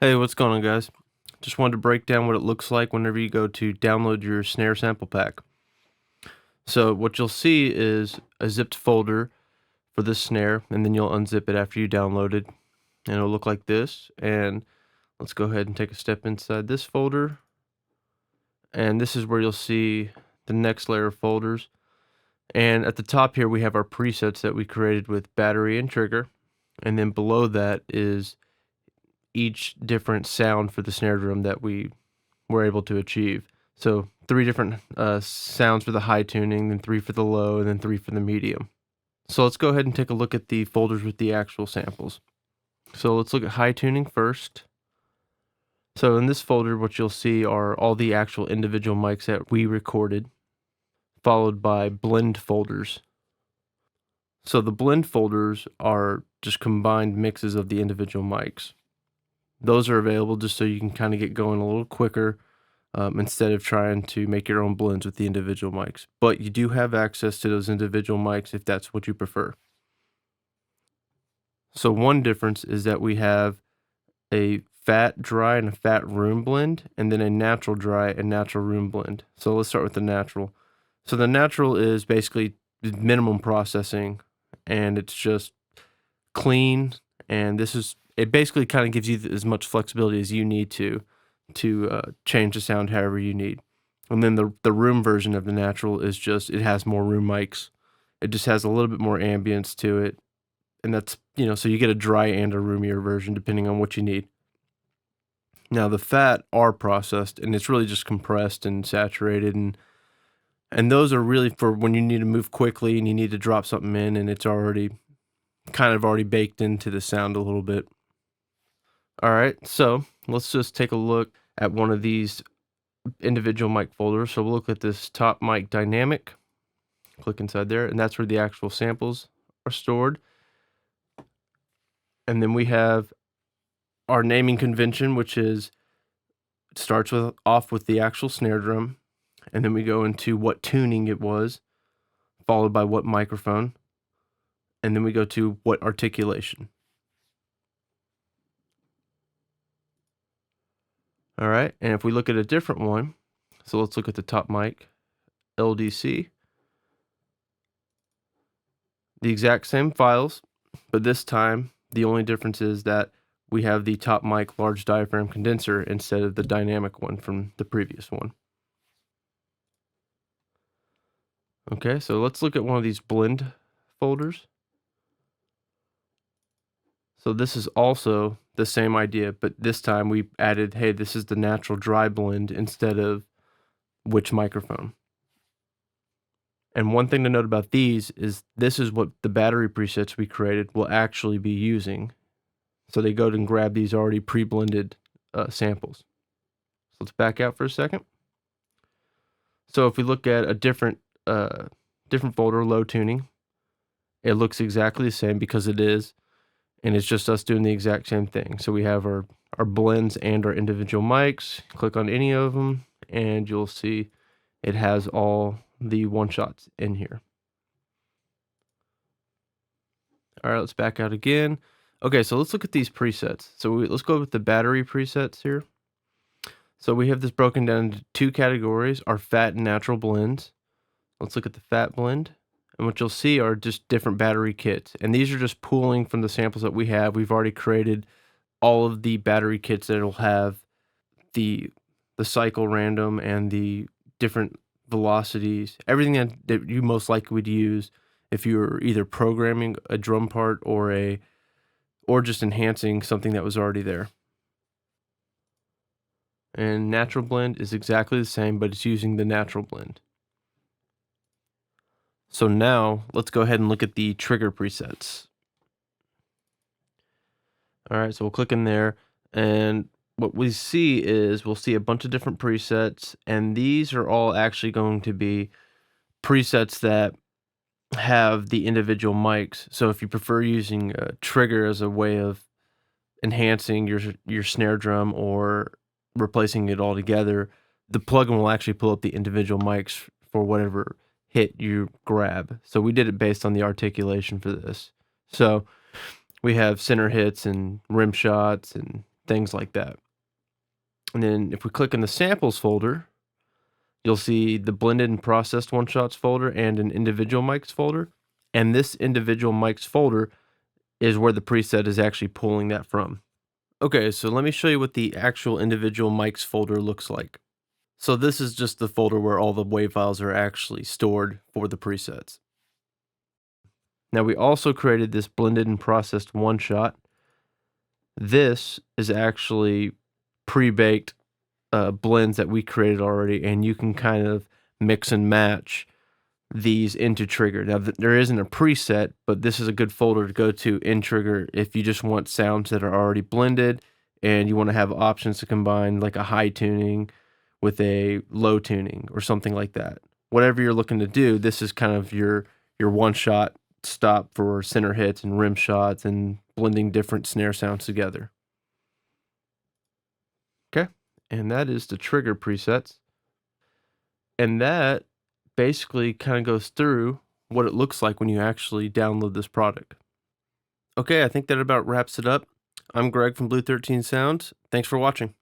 Hey, what's going on, guys? Just wanted to break down what it looks like whenever you go to download your Snare sample pack. So what you'll see is a zipped folder for this snare, and then you'll unzip it after you download it, and it'll look like this. And let's go ahead and take a step inside this folder, and this is where you'll see the next layer of folders. And at the top here, we have our presets that we created with battery and trigger, and then below that is each different sound for the snare drum that we were able to achieve. So 3 different sounds for the high tuning, then 3 for the low, and then 3 for the medium. So let's go ahead and take a look at the folders with the actual samples. So let's look at high tuning first. So in this folder, what you'll see are all the actual individual mics that we recorded, followed by blend folders. So the blend folders are just combined mixes of the individual mics. Those are available just so you can kind of get going a little quicker instead of trying to make your own blends with the individual mics. But you do have access to those individual mics if that's what you prefer. So one difference is that we have a fat dry and a fat room blend, and then a natural dry and natural room blend. So let's start with the natural. So the natural is basically minimum processing, and it's just clean, and it basically kind of gives you as much flexibility as you need to change the sound however you need. And then the room version of the natural is just, it has more room mics. It just has a little bit more ambience to it. And that's, so you get a dry and a roomier version depending on what you need. Now the fat are processed, and it's really just compressed and saturated, and those are really for when you need to move quickly and you need to drop something in and it's already baked into the sound a little bit. All right, so let's just take a look at one of these individual mic folders. So we'll look at this top mic dynamic, click inside there, and that's where the actual samples are stored. And then we have our naming convention, which is, it starts off with the actual snare drum, and then we go into what tuning it was, followed by what microphone, and then we go to what articulation. All right, and if we look at a different one, so let's look at the top mic, LDC. The exact same files, but this time the only difference is that we have the top mic large diaphragm condenser instead of the dynamic one from the previous one. Okay, so let's look at one of these blend folders. So this is also the same idea, but this time we added, hey, this is the natural dry blend instead of which microphone. And one thing to note about these is this is what the battery presets we created will actually be using. So they go and grab these already pre-blended samples. So let's back out for a second. So if we look at a different folder, low tuning, it looks exactly the same because it is, and it's just us doing the exact same thing. So we have our blends and our individual mics. Click on any of them, and you'll see it has all the one-shots in here. All right, let's back out again. Okay, so let's look at these presets. So let's go with the battery presets here. So we have this broken down into 2 categories, our fat and natural blends. Let's look at the fat blend. And what you'll see are just different battery kits. And these are just pooling from the samples that we have. We've already created all of the battery kits that will have the cycle random and the different velocities, everything that you most likely would use if you were either programming a drum part or just enhancing something that was already there. And natural blend is exactly the same, but it's using the natural blend. So now let's go ahead and look at the trigger presets. All right, so we'll click in there, and what we see is we'll see a bunch of different presets, and these are all actually going to be presets that have the individual mics. So if you prefer using a trigger as a way of enhancing your snare drum or replacing it altogether, the plugin will actually pull up the individual mics for whatever hit you grab. So we did it based on the articulation for this. So we have center hits and rim shots and things like that. And then if we click in the samples folder, you'll see the blended and processed one shots folder and an individual mics folder. And this individual mics folder is where the preset is actually pulling that from. Okay, so let me show you what the actual individual mics folder looks like. So this is just the folder where all the WAV files are actually stored for the presets. Now we also created this blended and processed one shot. This is actually pre-baked blends that we created already, and you can kind of mix and match these into Trigger. Now, there isn't a preset, but this is a good folder to go to in Trigger if you just want sounds that are already blended and you want to have options to combine like a high tuning with a low tuning or something like that. Whatever you're looking to do, this is kind of your one shot stop for center hits and rim shots and blending different snare sounds together. Okay, and that is the Trigger presets. And that basically kind of goes through what it looks like when you actually download this product. Okay, I think that about wraps it up. I'm Greg from Blue 13 Sounds. Thanks for watching.